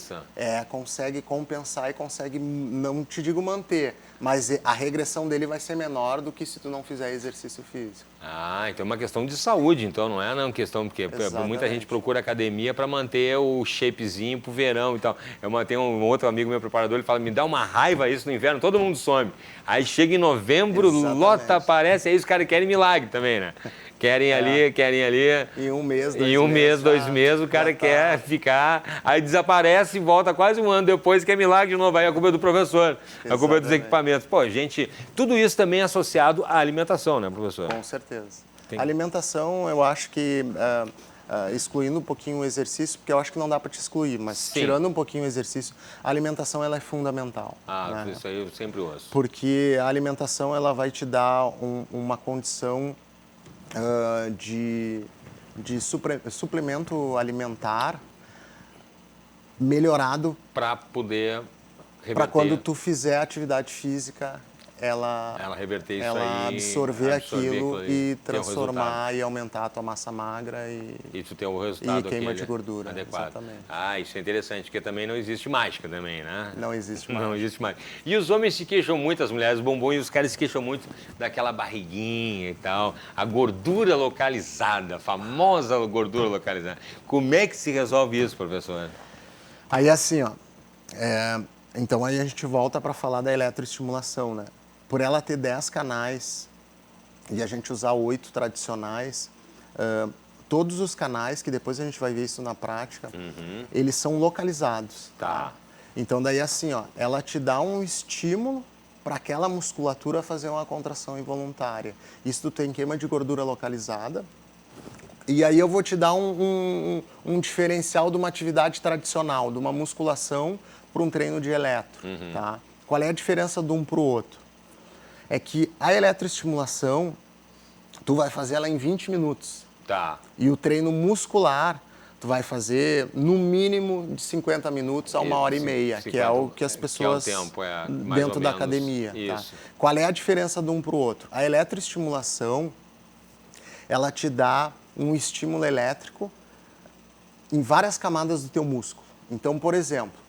compensar e consegue, não te digo manter, mas a regressão dele vai ser menor do que se tu não fizer exercício físico. Ah, então é uma questão de saúde, então não é uma questão, porque muita gente procura academia para manter o shapezinho pro verão e tal. Tem um outro amigo meu preparador, ele fala, me dá uma raiva isso no inverno, todo mundo some. Aí chega em novembro, lota, aparece, aí os caras querem milagre também, né? Querem ali, querem ali. Em um mês, dois meses, o cara quer ficar, aí desaparece e volta quase um ano depois, que é milagre de novo. Aí a culpa é do professor, a culpa é dos equipamentos. Pô, gente, tudo isso também é associado à alimentação, né, professor? Com certeza. A alimentação, eu acho que, excluindo um pouquinho o exercício, porque eu acho que não dá para te excluir, mas tirando um pouquinho o exercício, a alimentação ela é fundamental. Né? Isso aí eu sempre ouço. Porque a alimentação ela vai te dar uma condição de suplemento alimentar melhorado para poder reverter. Para quando tu fizer atividade física, ela reverter isso ela aí, absorver aquilo e transformar e aumentar a tua massa magra e tu tem o resultado e queima de gordura adequado. Exatamente. Isso é interessante, porque também não existe mágica também, né? Não existe mágica. Não existe mágica. E os homens se queixam muito, as mulheres bombom, e os caras se queixam muito daquela barriguinha e tal, a gordura localizada, a famosa gordura localizada. Como é que se resolve isso, professor? Aí assim, ó, então aí a gente volta para falar da eletroestimulação, né? Por ela ter 10 canais e a gente usar 8 tradicionais, todos os canais, que depois a gente vai ver isso na prática, eles são localizados. Tá. Então daí assim, ó, ela te dá um estímulo para aquela musculatura fazer uma contração involuntária. Isso tu tem queima de gordura localizada. E aí eu vou te dar um diferencial de uma atividade tradicional, de uma musculação para um treino de eletro. Tá? Qual é a diferença de um para o outro? É que a eletroestimulação, tu vai fazer ela em 20 minutos. Tá. E o treino muscular, tu vai fazer no mínimo de 50 minutos a 1h30, que é o que as pessoas que é o tempo, dentro da academia. Tá? Qual é a diferença de um para o outro? A eletroestimulação, ela te dá um estímulo elétrico em várias camadas do teu músculo. Então, por exemplo,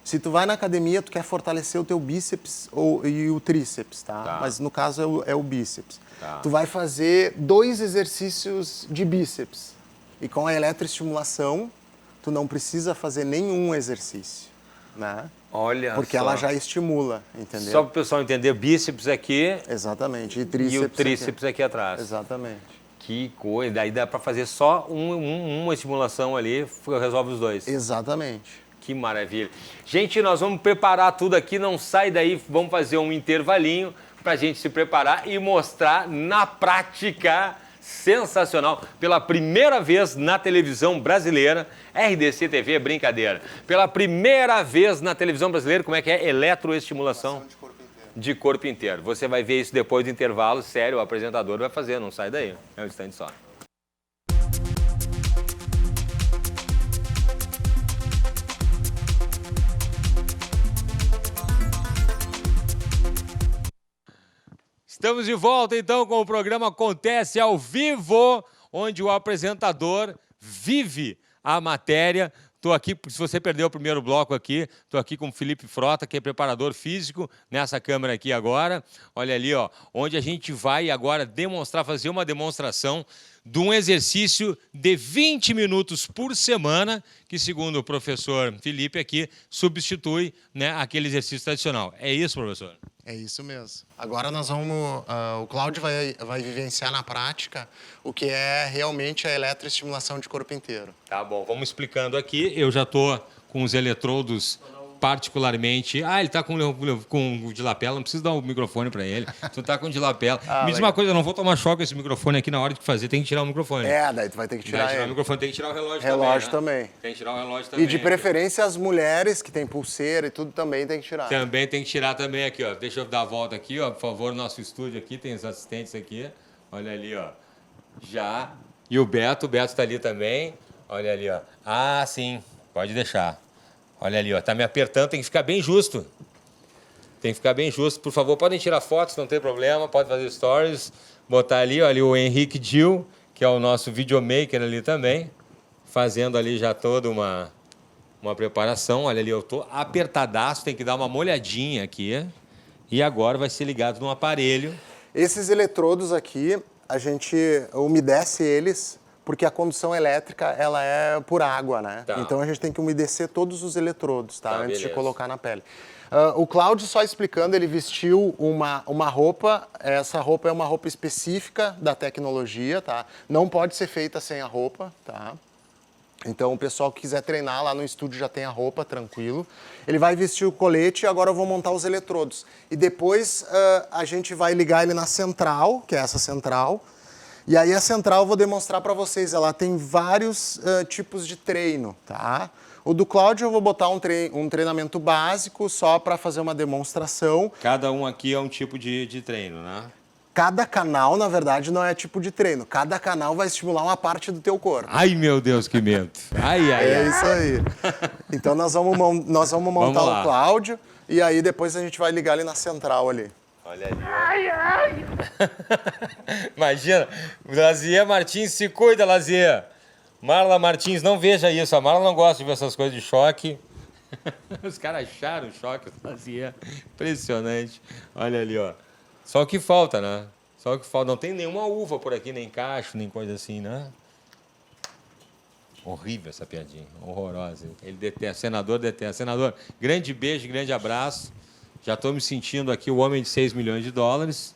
se tu vai na academia, tu quer fortalecer o teu bíceps e o tríceps, tá? Mas no caso é o bíceps. Tá. Tu vai fazer 2 exercícios de bíceps. E com a eletroestimulação, tu não precisa fazer nenhum exercício, né? Olha Porque ela já estimula, entendeu? Só para o pessoal entender, bíceps aqui. Exatamente. E tríceps, e o tríceps aqui atrás. Exatamente. Que coisa. Daí dá para fazer só uma estimulação ali, resolve os dois. Exatamente. Que maravilha. Gente, nós vamos preparar tudo aqui, não sai daí, vamos fazer um intervalinho para a gente se preparar e mostrar na prática. Sensacional. Pela primeira vez na televisão brasileira, RDC TV é brincadeira. Pela primeira vez na televisão brasileira, como é que é? Eletroestimulação de corpo inteiro. Você vai ver isso depois do intervalo, sério, o apresentador vai fazer, não sai daí. É um instante só. Estamos de volta, então, com o programa Acontece ao Vivo, onde o apresentador vive a matéria. Estou aqui, se você perdeu o primeiro bloco aqui, estou aqui com o Felipe Frota, que é preparador físico, nessa câmera aqui agora. Olha ali, ó, onde a gente vai agora fazer uma demonstração de um exercício de 20 minutos por semana, que, segundo o professor Felipe aqui, substitui, né, aquele exercício tradicional. É isso, professor? É isso mesmo. Agora nós vamos... o Cláudio vai vivenciar na prática o que é realmente a eletroestimulação de corpo inteiro. Tá bom, vamos explicando aqui. Eu já estou com os eletrodos particularmente... ele está com o de lapela, não precisa dar o microfone para ele. Tu está com o de lapela. Me diz uma coisa, eu não vou tomar choque com esse microfone aqui na hora de fazer, tem que tirar o microfone. Daí tu vai ter que tirar o microfone, tem que tirar o relógio também. Tem que tirar o relógio também. E de preferência as mulheres que têm pulseira e tudo também tem que tirar. Também tem que tirar também aqui, ó. Deixa eu dar a volta aqui, ó, por favor, nosso estúdio aqui, tem os assistentes aqui. Olha ali, ó. Já. E o Beto está ali também. Olha ali, ó. Sim, pode deixar. Olha ali, ó, tá me apertando, tem que ficar bem justo. Tem que ficar bem justo. Por favor, podem tirar fotos, não tem problema, pode fazer stories. Botar ali, olha, o Henrique Dil, que é o nosso videomaker ali também, fazendo ali já toda uma preparação. Olha ali, eu tô apertadaço, tem que dar uma molhadinha aqui. E agora vai ser ligado num aparelho. Esses eletrodos aqui, a gente umedece eles porque a condução elétrica ela é por água, né? Tá. Então a gente tem que umedecer todos os eletrodos, tá? Antes de Beleza. colocar na pele. O Cláudio, só explicando, ele vestiu uma roupa, essa roupa é uma roupa específica da tecnologia, tá? Não pode ser feita sem a roupa, tá? Então o pessoal que quiser treinar lá no estúdio já tem a roupa, tranquilo. Ele vai vestir o colete e agora eu vou montar os eletrodos. E depois a gente vai ligar ele na central, que é essa central. E aí a central eu vou demonstrar para vocês, ela tem vários tipos de treino, tá? O do Cláudio eu vou botar um treinamento básico só para fazer uma demonstração. Cada um aqui é um tipo de treino, né? Cada canal, na verdade, não é tipo de treino. Cada canal vai estimular uma parte do teu corpo. Ai, meu Deus, que medo. Ai, ai, É ai. isso aí. Então nós vamos montar Vamos lá. o Cláudio e aí depois a gente vai ligar ele na central ali. Olha ali, ó. Ai, ai. Imagina, Lazier Martins, se cuida, Lazier. Marla Martins, não veja isso. A Marla não gosta de ver essas coisas de choque. Os caras acharam o choque, Lazier. Impressionante. Olha ali, ó. Só o que falta, né? Só o que falta. Não tem nenhuma uva por aqui, nem cacho, nem coisa assim, né? Horrível essa piadinha, horrorosa. Ele detesta, senador detesta. Senador, grande beijo, grande abraço. Já estou me sentindo aqui o homem de 6 milhões de dólares.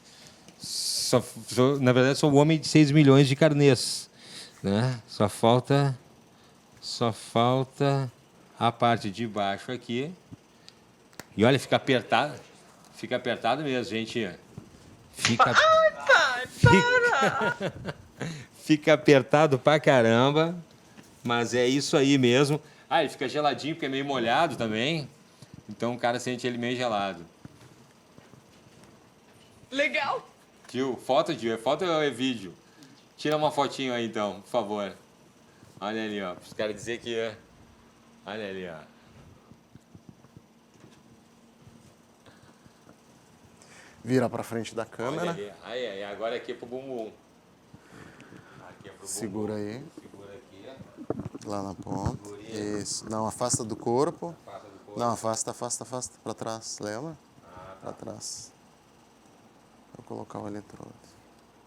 Na verdade, sou o homem de 6 milhões de carnês. Né? Só falta a parte de baixo aqui. E olha, fica apertado. Fica apertado mesmo, gente. Fica apertado pra caramba. Mas é isso aí mesmo. Ah, ele fica geladinho porque é meio molhado também. Então o cara sente ele meio gelado. Legal. Tio, foto, tio. É foto ou é vídeo? Tira uma fotinho aí, então, por favor. Olha ali, ó. Para os caras dizer que é. Olha ali, ó. Vira para frente da Olha câmera. ali. Aí, agora aqui é pro bumbum. Aqui é pro bumbum. Segura aí. Segura aqui. Lá na ponta. Segurinha. Isso. Não, afasta do corpo. Afasta do corpo. Não, afasta para trás. Lembra? Para trás. Vou colocar o eletrodo.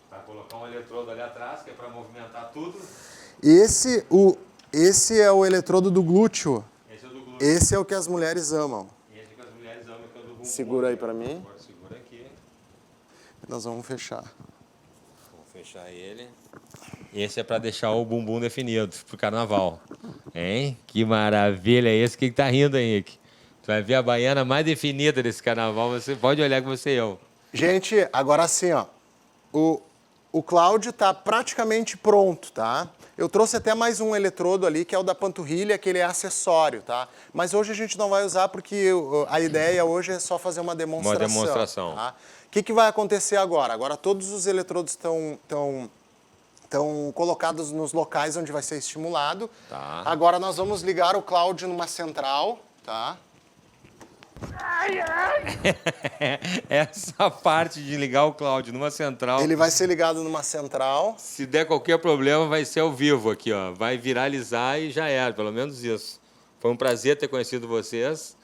Vai colocar um eletrodo ali atrás, que é para movimentar tudo. Esse é o eletrodo do glúteo. Esse é o do glúteo. Esse é o que as mulheres amam. Esse que as mulheres amam, que é o do bumbum. Segura aí para mim. Agora segura aqui. Nós vamos fechar. Vou fechar ele. Esse é para deixar o bumbum definido pro carnaval. Hein? Que maravilha esse. Quem tá rindo, Henrique? Tu vai ver a baiana mais definida desse carnaval. Você pode olhar que você e eu. Gente, agora sim, ó. O Cláudio tá praticamente pronto, tá? Eu trouxe até mais um eletrodo ali, que é o da panturrilha, que ele é acessório, tá? Mas hoje a gente não vai usar porque a ideia hoje é só fazer uma demonstração. Uma demonstração. Tá? O que vai acontecer agora? Agora todos os eletrodos estão colocados nos locais onde vai ser estimulado. Tá. Agora nós vamos ligar o Cláudio numa central, tá? Essa parte de ligar o Cláudio numa central, Ele vai ser ligado numa central. se der qualquer problema, vai ser ao vivo aqui, ó. Vai viralizar e já era, pelo menos isso. Foi um prazer ter conhecido vocês.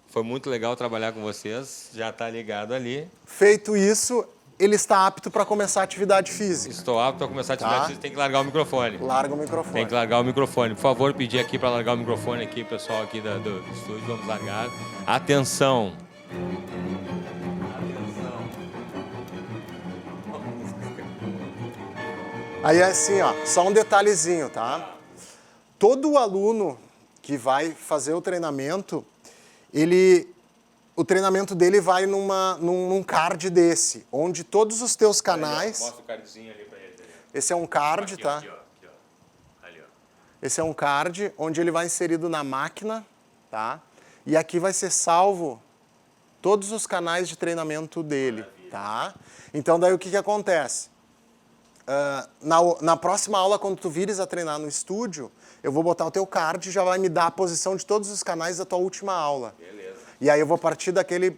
Foi muito legal trabalhar com vocês. Já está ligado ali. Feito isso, ele está apto para começar a atividade física. Estou apto a começar a atividade física. Tem que largar o microfone. Larga o microfone. Tem que largar o microfone. Por favor, pedir aqui para largar o microfone aqui, pessoal aqui do estúdio. Vamos largar. Atenção. Aí assim, ó, só um detalhezinho, tá? Todo aluno que vai fazer o treinamento, o treinamento dele vai num card desse, onde todos os teus canais... Mostra o cardzinho ali para ele. Esse é um card, Aqui, tá? Aqui, ó. Ali, ó. Esse é um card onde ele vai inserido na máquina, tá? E aqui vai ser salvo todos os canais de treinamento dele, tá? Então daí o que acontece? Na próxima aula, quando tu vires a treinar no estúdio, eu vou botar o teu card e já vai me dar a posição de todos os canais da tua última aula. Beleza. E aí eu vou partir daquele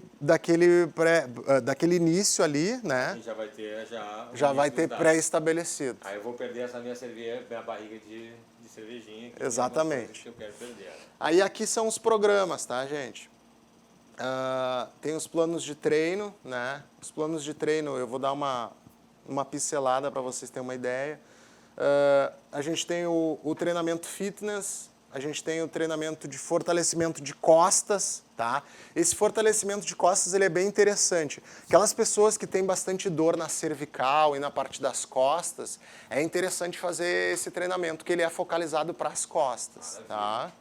início ali, né? E já vai ter Já vai ter pré-estabelecido. Aí eu vou perder essa minha barriga de cervejinha. Que Exatamente. Que eu quero perder. Aí aqui são os programas, tá, gente? Tem os planos de treino, né? Os planos de treino, eu vou dar uma pincelada para vocês terem uma ideia. a gente tem o treinamento fitness, a gente tem o treinamento de fortalecimento de costas, tá? Esse fortalecimento de costas ele é bem interessante. Aquelas pessoas que têm bastante dor na cervical e na parte das costas, é interessante fazer esse treinamento, que ele é focalizado para as costas, tá?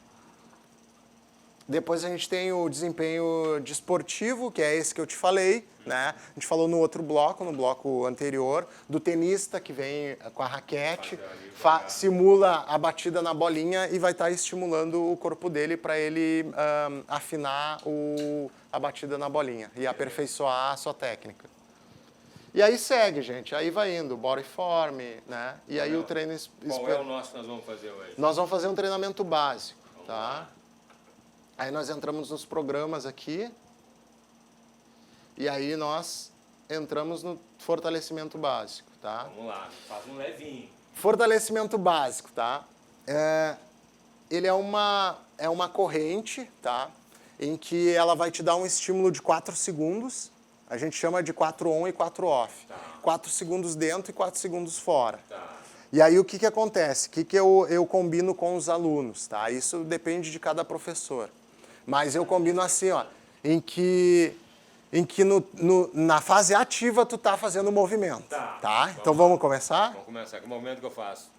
Depois a gente tem o desempenho desportivo, que é esse que eu te falei, né? A gente falou no outro bloco, no bloco anterior, do tenista que vem com a raquete, simula a batida na bolinha e vai estar estimulando o corpo dele para ele afinar a batida na bolinha e aperfeiçoar a sua técnica. E aí segue, gente, aí vai indo, bodyform, né? E aí o treino... Qual é o nosso que nós vamos fazer hoje? Nós vamos fazer um treinamento básico, tá? Aí nós entramos nos programas aqui, e aí nós entramos no fortalecimento básico, tá? Vamos lá, faz um levinho. Fortalecimento básico, tá? Ele é uma corrente, tá? Em que ela vai te dar um estímulo de 4 segundos, a gente chama de 4 on e 4 off. Tá. 4 segundos dentro e 4 segundos fora. Tá. E aí o que acontece? O que eu combino com os alunos, tá? Isso depende de cada professor. Mas eu combino assim, ó, em que na fase ativa tu tá fazendo o movimento, tá? Então vamos começar? Vamos começar. Que movimento que eu faço?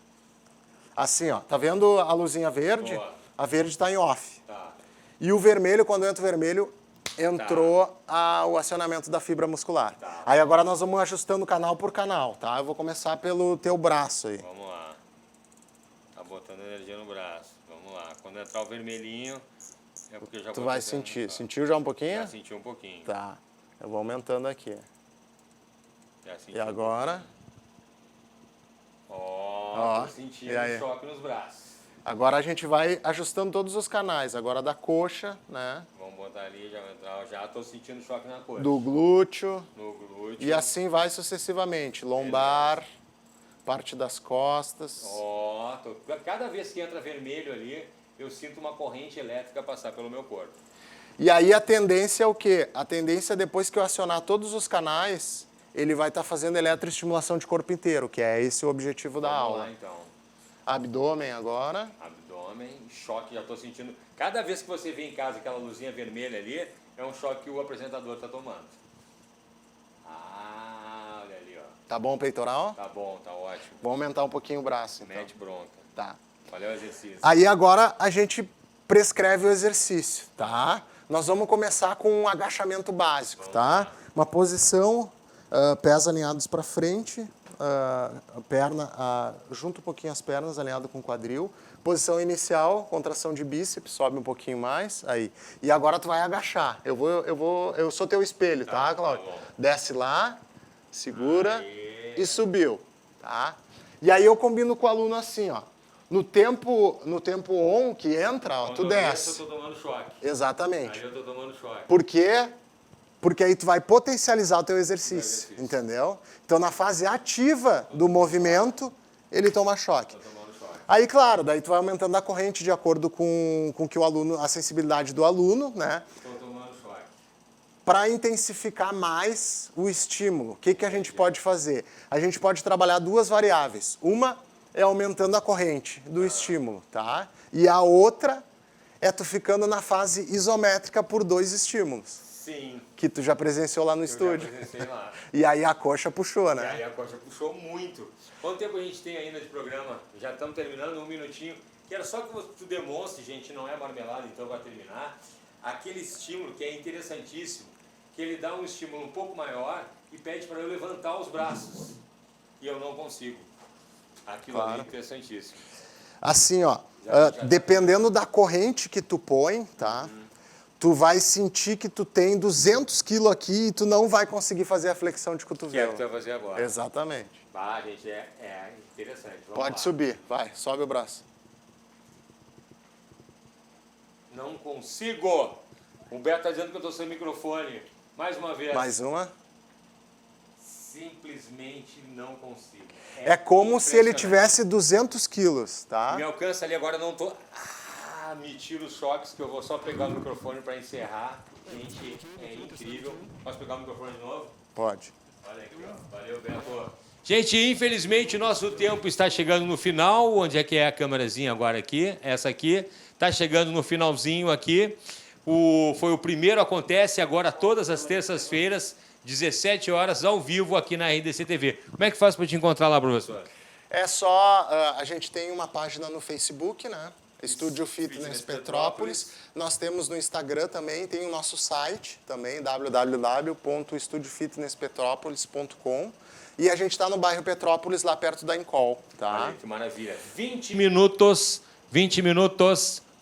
Assim, ó, tá vendo a luzinha verde? Boa. A verde está em off. Tá. E o vermelho, quando entra o vermelho, entrou o acionamento da fibra muscular. Tá. Aí agora nós vamos ajustando canal por canal, tá? Eu vou começar pelo teu braço aí. Vamos lá. Tá botando energia no braço. Vamos lá. Quando entrar o vermelhinho, é porque já Tu vai sentir. Sentiu já um pouquinho? Já senti um pouquinho. Tá. Eu vou aumentando aqui. Já senti E agora? Ó, tô sentindo e aí? choque nos braços. Agora a gente vai ajustando todos os canais. Agora da coxa, né? Vamos botar ali, já vai entrar. Já tô sentindo choque na coxa. Do glúteo. No glúteo. E assim vai sucessivamente. Lombar, parte das costas. Ó, cada vez que entra vermelho ali, eu sinto uma corrente elétrica passar pelo meu corpo. E aí a tendência é o quê? A tendência é depois que eu acionar todos os canais, ele vai estar fazendo eletroestimulação de corpo inteiro, que é esse o objetivo da aula. Vamos lá, então. Abdômen agora. Abdômen, choque, já estou sentindo. Cada vez que você vê em casa aquela luzinha vermelha ali, é um choque que o apresentador está tomando. Ah, olha ali, ó. Tá bom o peitoral? Tá bom, tá ótimo. Vou aumentar um pouquinho o braço, então. Mete bronca. Tá. Qual é o exercício? Aí agora a gente prescreve o exercício, tá? Nós vamos começar com um agachamento básico, tá? Uma posição, pés alinhados para frente, junta um pouquinho as pernas, alinhado com o quadril. Posição inicial, contração de bíceps, sobe um pouquinho mais, aí. E agora tu vai agachar. Eu sou teu espelho, tá, Cláudio? Tá bom. Desce lá, segura Aê. e subiu, tá? E aí eu combino com o aluno assim, ó. No tempo on que entra, ó, tu desce. Eu tô tomando choque. Exatamente. Aí eu tô tomando choque. Por quê? Porque aí tu vai potencializar o teu exercício, entendeu? Então, na fase ativa do movimento, ele toma choque. Tô tomando choque. Aí, claro, daí tu vai aumentando a corrente de acordo com que o aluno, a sensibilidade do aluno, né? Tô tomando choque. Para intensificar mais o estímulo, o que a gente pode fazer? A gente pode trabalhar duas variáveis. Uma é aumentando a corrente do estímulo, tá? E a outra é tu ficando na fase isométrica por 2 estímulos. Sim. Que tu já presenciou lá no estúdio. Já presenciei lá. E aí a coxa puxou, E né? aí a coxa puxou muito. Quanto tempo a gente tem ainda de programa? Já estamos terminando, 1 minutinho. Quero só que tu demonstre, gente, não é marmelada, então vai terminar. Aquele estímulo que é interessantíssimo, que ele dá um estímulo um pouco maior e pede para eu levantar os braços. E eu não consigo. Aquilo ali é interessantíssimo. Assim, ó, Já dependendo da corrente que tu põe, tá? Tu vai sentir que tu tem 200 quilos aqui e tu não vai conseguir fazer a flexão de Que é o cotovelo. que tu vai fazer agora. Exatamente. Ah, gente, é interessante. Vamos Pode lá. subir, vai, sobe o braço. Não consigo. O Beto está dizendo que eu estou sem microfone. Mais uma vez. Mais uma. Simplesmente não consigo. É como se ele impressionante. tivesse 200 quilos, tá? Me alcança ali agora, eu não tô... me tira os choques, que eu vou só pegar o microfone para encerrar. Gente, é incrível. Posso pegar o microfone de novo? Pode. Olha aqui, ó. Valeu, Beto. Gente, infelizmente, nosso tempo está chegando no final. Onde é que é a câmerazinha agora aqui? Essa aqui. Está chegando no finalzinho aqui. Foi o primeiro Acontece agora todas as terças-feiras, 17 horas, ao vivo aqui na RDC TV. Como é que faz para te encontrar lá, professor? É só... a gente tem uma página no Facebook, né? Estúdio Fitness Petrópolis. Nós temos no Instagram também, tem o nosso site também, www.estudiofitnesspetrópolis.com. E a gente está no bairro Petrópolis, lá perto da Encol, tá? Olha, que maravilha. 20 minutos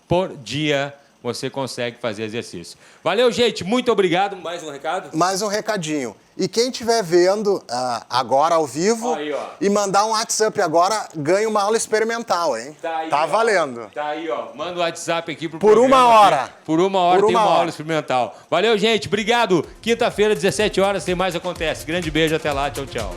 por dia você consegue fazer exercício. Valeu, gente. Muito obrigado. Mais um recado? Mais um recadinho. E quem estiver vendo agora ao vivo aí, e mandar um WhatsApp agora, ganha uma aula experimental, hein? Tá valendo. Tá aí, ó. Manda o WhatsApp aqui pro Por programa. Uma hora. Por uma hora tem uma aula experimental. Valeu, gente. Obrigado. Quinta-feira, 17 horas, tem mais Acontece. Grande beijo. Até lá. Tchau, tchau.